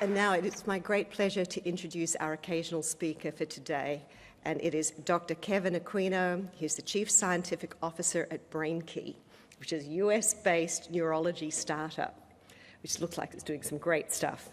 And now it is my great pleasure to introduce our occasional speaker for today, and it is Dr. Kevin Aquino. He's the Chief Scientific Officer at BrainKey, which is a US-based neurology startup, which looks like it's doing some great stuff.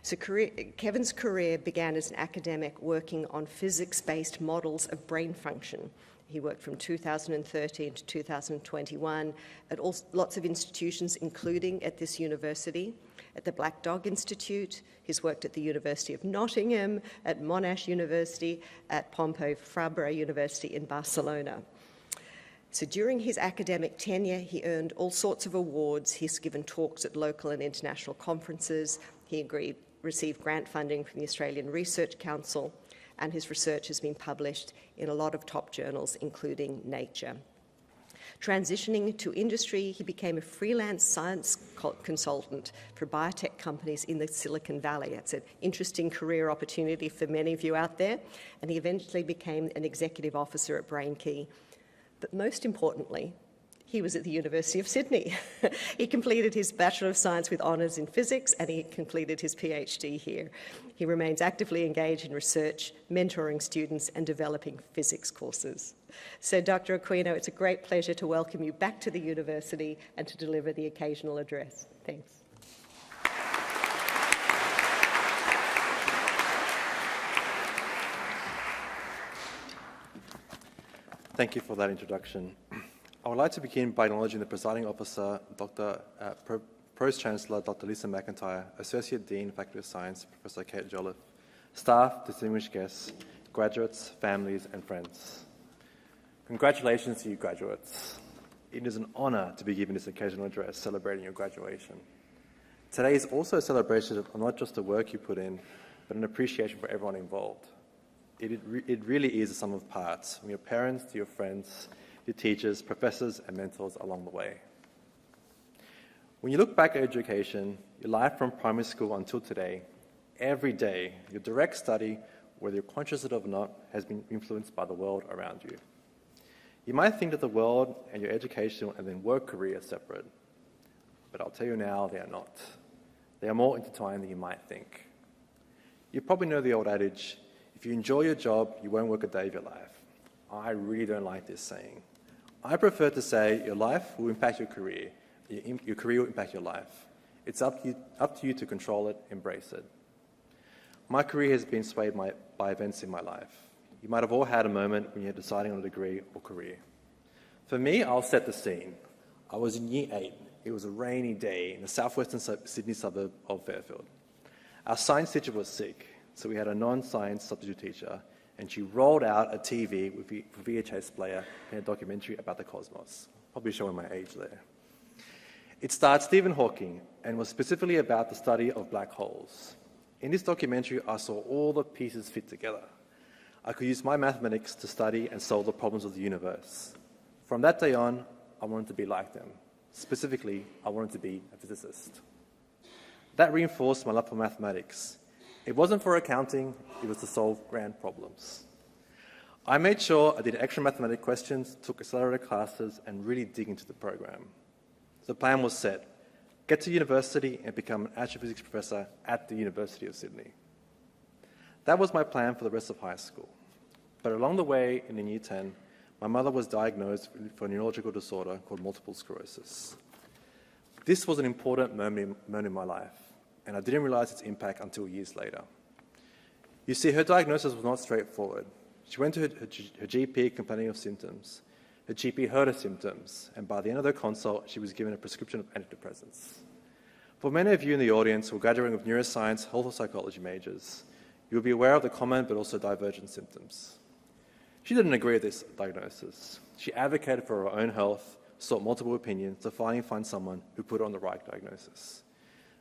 So Kevin's career began as an academic working on physics-based models of brain function. He worked from 2013 to 2021 at lots of institutions, including at this university, at the Black Dog Institute. He's worked at the University of Nottingham, at Monash University, at Pompeu Fabra University in Barcelona. So during his academic tenure, he earned all sorts of awards. He's given talks at local and international conferences. He received grant funding from the Australian Research Council, and his research has been published in a lot of top journals, including Nature. Transitioning to industry, he became a freelance science consultant for biotech companies in the Silicon Valley. It's an interesting career opportunity for many of you out there, and he eventually became an executive officer at BrainKey. But most importantly, he was at the University of Sydney. He completed his Bachelor of Science with honours in physics, and he completed his PhD here. He remains actively engaged in research, mentoring students, and developing physics courses. So, Dr. Aquino, it's a great pleasure to welcome you back to the university and to deliver the occasional address. Thanks. Thank you for that introduction. I would like to begin by acknowledging the presiding officer, Pro-Chancellor Dr. Lisa McIntyre, Associate Dean, Faculty of Science, Professor Kate Jolliffe, staff, distinguished guests, graduates, families, and friends. Congratulations to you graduates. It is an honor to be given this occasional address celebrating your graduation. Today is also a celebration of not just the work you put in, but an appreciation for everyone involved. It really is a sum of parts, from your parents to your friends, your teachers, professors, and mentors along the way. When you look back at education, your life from primary school until today, every day, your direct study, whether you're conscious of it or not, has been influenced by the world around you. You might think that the world and your educational and then work career are separate, but I'll tell you now, they are not. They are more intertwined than you might think. You probably know the old adage, if you enjoy your job, you won't work a day of your life. I really don't like this saying. I prefer to say your life will impact your career. Your career will impact your life. It's up to you to control it, embrace it. My career has been swayed by events in my life. You might have all had a moment when you're deciding on a degree or career. For me, I'll set the scene. I was in year 8. It was a rainy day in the southwestern Sydney suburb of Fairfield. Our science teacher was sick, so we had a non-science substitute teacher, and she rolled out a TV with a VHS player and a documentary about the cosmos. Probably showing my age there. It starred Stephen Hawking and was specifically about the study of black holes. In this documentary, I saw all the pieces fit together. I could use my mathematics to study and solve the problems of the universe. From that day on, I wanted to be like them. Specifically, I wanted to be a physicist. That reinforced my love for mathematics. It wasn't for accounting, it was to solve grand problems. I made sure I did extra mathematics questions, took accelerated classes, and really dig into the program. The plan was set. Get to university and become an astrophysics professor at the University of Sydney. That was my plan for the rest of high school. But along the way, in year 10, my mother was diagnosed for a neurological disorder called multiple sclerosis. This was an important moment in my life, and I didn't realize its impact until years later. You see, her diagnosis was not straightforward. She went to her GP complaining of symptoms. Her GP heard her symptoms, and by the end of the consult, she was given a prescription of antidepressants. For many of you in the audience who are graduating with neuroscience, health or psychology majors, you'll be aware of the common but also divergent symptoms. She didn't agree with this diagnosis. She advocated for her own health, sought multiple opinions to finally find someone who put her on the right diagnosis.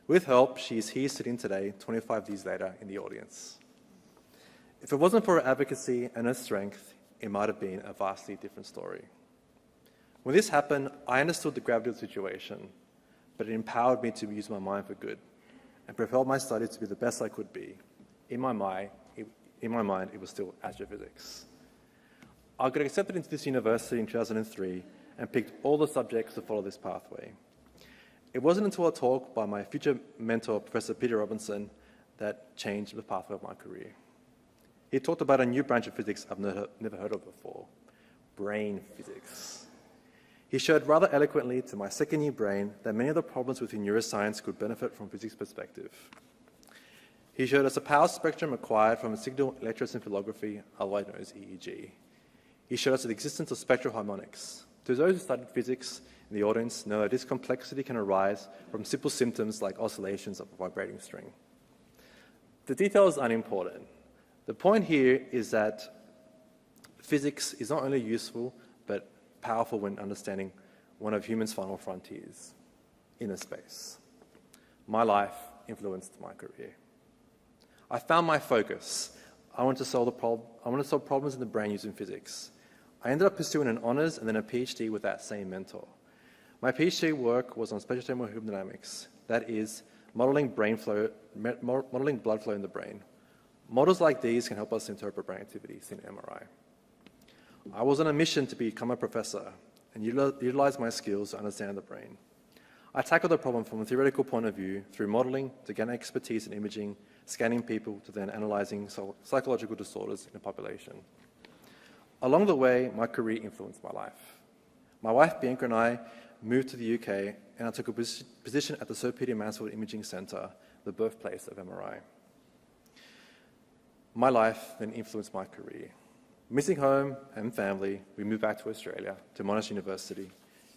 With help, she is here sitting today, 25 years later, in the audience. If it wasn't for her advocacy and her strength, it might have been a vastly different story. When this happened, I understood the gravity of the situation, but it empowered me to use my mind for good and propelled my studies to be the best I could be. In my mind, it was still astrophysics. I got accepted into this university in 2003 and picked all the subjects to follow this pathway. It wasn't until a talk by my future mentor, Professor Peter Robinson, that changed the pathway of my career. He talked about a new branch of physics I've never heard of before, brain physics. He showed rather eloquently to my second-year brain that many of the problems within neuroscience could benefit from physics perspective. He showed us a power spectrum acquired from a signal electroencephalography, otherwise known as EEG. He showed us the existence of spectral harmonics. To those who studied physics in the audience know that this complexity can arise from simple symptoms like oscillations of a vibrating string. The detail is unimportant. The point here is that physics is not only useful, but powerful when understanding one of humans' final frontiers, inner space. My life influenced my career. I found my focus. I wanted to solve problems in the brain using physics. I ended up pursuing an honors and then a PhD with that same mentor. My PhD work was on spatial temporal hemodynamics, that is, modeling blood flow in the brain. Models like these can help us interpret brain activities in MRI. I was on a mission to become a professor and utilize my skills to understand the brain. I tackled the problem from a theoretical point of view through modeling to gain expertise in imaging, scanning people, to then analyzing psychological disorders in a population. Along the way, my career influenced my life. My wife Bianca and I moved to the UK, and I took a position at the Sir Peter Mansfield Imaging Centre, the birthplace of MRI. My life then influenced my career. Missing home and family, we moved back to Australia, to Monash University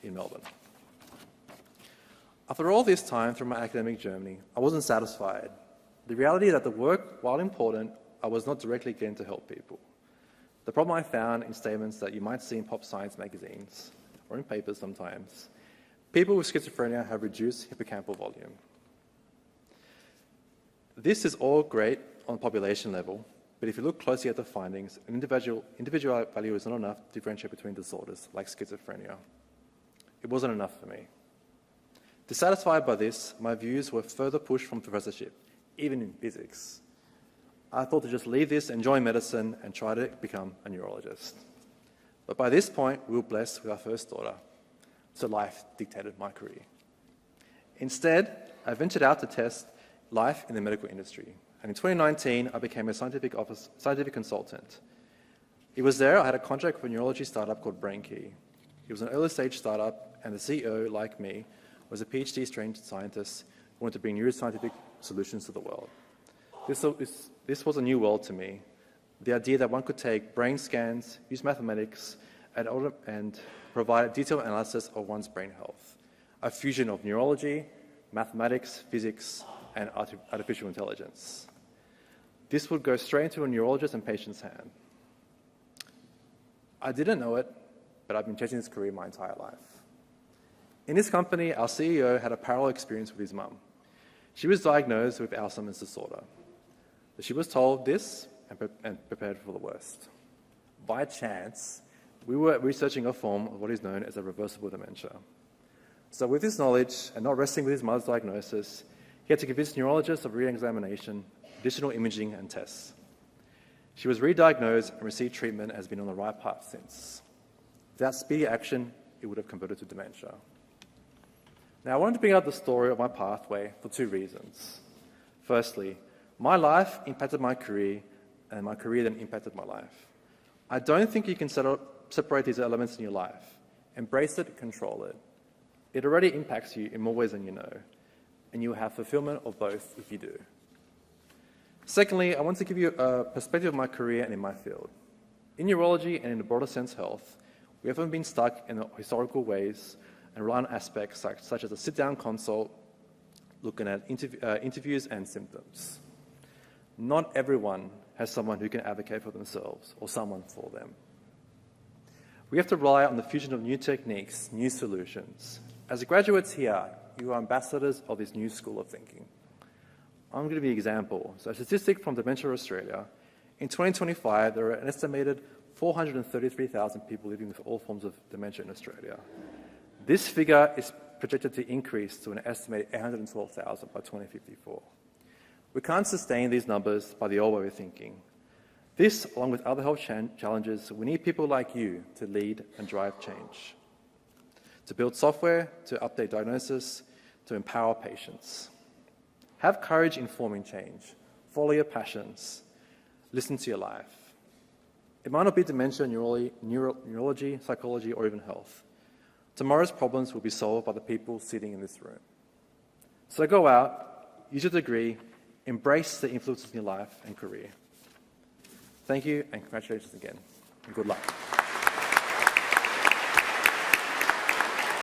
in Melbourne. After all this time through my academic journey, I wasn't satisfied. The reality that the work, while important, I was not directly getting to help people. The problem I found in statements that you might see in pop science magazines, or in papers sometimes, people with schizophrenia have reduced hippocampal volume. This is all great on the population level, but if you look closely at the findings, an individual value is not enough to differentiate between disorders like schizophrenia. It wasn't enough for me. Dissatisfied by this, my views were further pushed from professorship, even in physics. I thought to just leave this and join medicine and try to become a neurologist. But by this point, we were blessed with our first daughter, so life dictated my career. Instead, I ventured out to test life in the medical industry, and in 2019, I became a scientific consultant. It was there I had a contract with a neurology startup called BrainKey. It was an early-stage startup, and the CEO, like me, was a PhD-trained scientist who wanted to bring neuroscientific solutions to the world. This was a new world to me. The idea that one could take brain scans, use mathematics, and provide a detailed analysis of one's brain health. A fusion of neurology, mathematics, physics, and artificial intelligence. This would go straight into a neurologist and patient's hand. I didn't know it, but I've been chasing this career my entire life. In this company, our CEO had a parallel experience with his mum. She was diagnosed with Alzheimer's disorder. She was told this and prepared for the worst. By chance, we were researching a form of what is known as a reversible dementia. So with this knowledge, and not resting with his mother's diagnosis, he had to convince neurologists of re-examination, additional imaging, and tests. She was re-diagnosed and received treatment and has been on the right path since. Without speedy action, it would have converted to dementia. Now, I wanted to bring out the story of my pathway for two reasons. Firstly, my life impacted my career, and my career then impacted my life. I don't think you can separate these elements in your life. Embrace it, control it. It already impacts you in more ways than you know, and you will have fulfillment of both if you do. Secondly, I want to give you a perspective of my career and in my field. In neurology and in the broader sense health, we haven't been stuck in historical ways and rely on aspects such as a sit-down consult, looking at interviews and symptoms. Not everyone has someone who can advocate for themselves or someone for them. We have to rely on the fusion of new techniques, new solutions. As graduates here, you are ambassadors of this new school of thinking. I'm going to be an example. So a statistic from Dementia Australia, in 2025, there are an estimated 433,000 people living with all forms of dementia in Australia. This figure is projected to increase to an estimated 812,000 by 2054. We can't sustain these numbers by the old way of thinking. This, along with other health challenges, we need people like you to lead and drive change, to build software, to update diagnosis, to empower patients. Have courage in forming change. follow your passions, listen to your life. It might not be dementia, neurology, psychology, or even health. Tomorrow's problems will be solved by the people sitting in this room. So go out, use your degree, embrace the influences in your life and career. Thank you, and congratulations again, and good luck.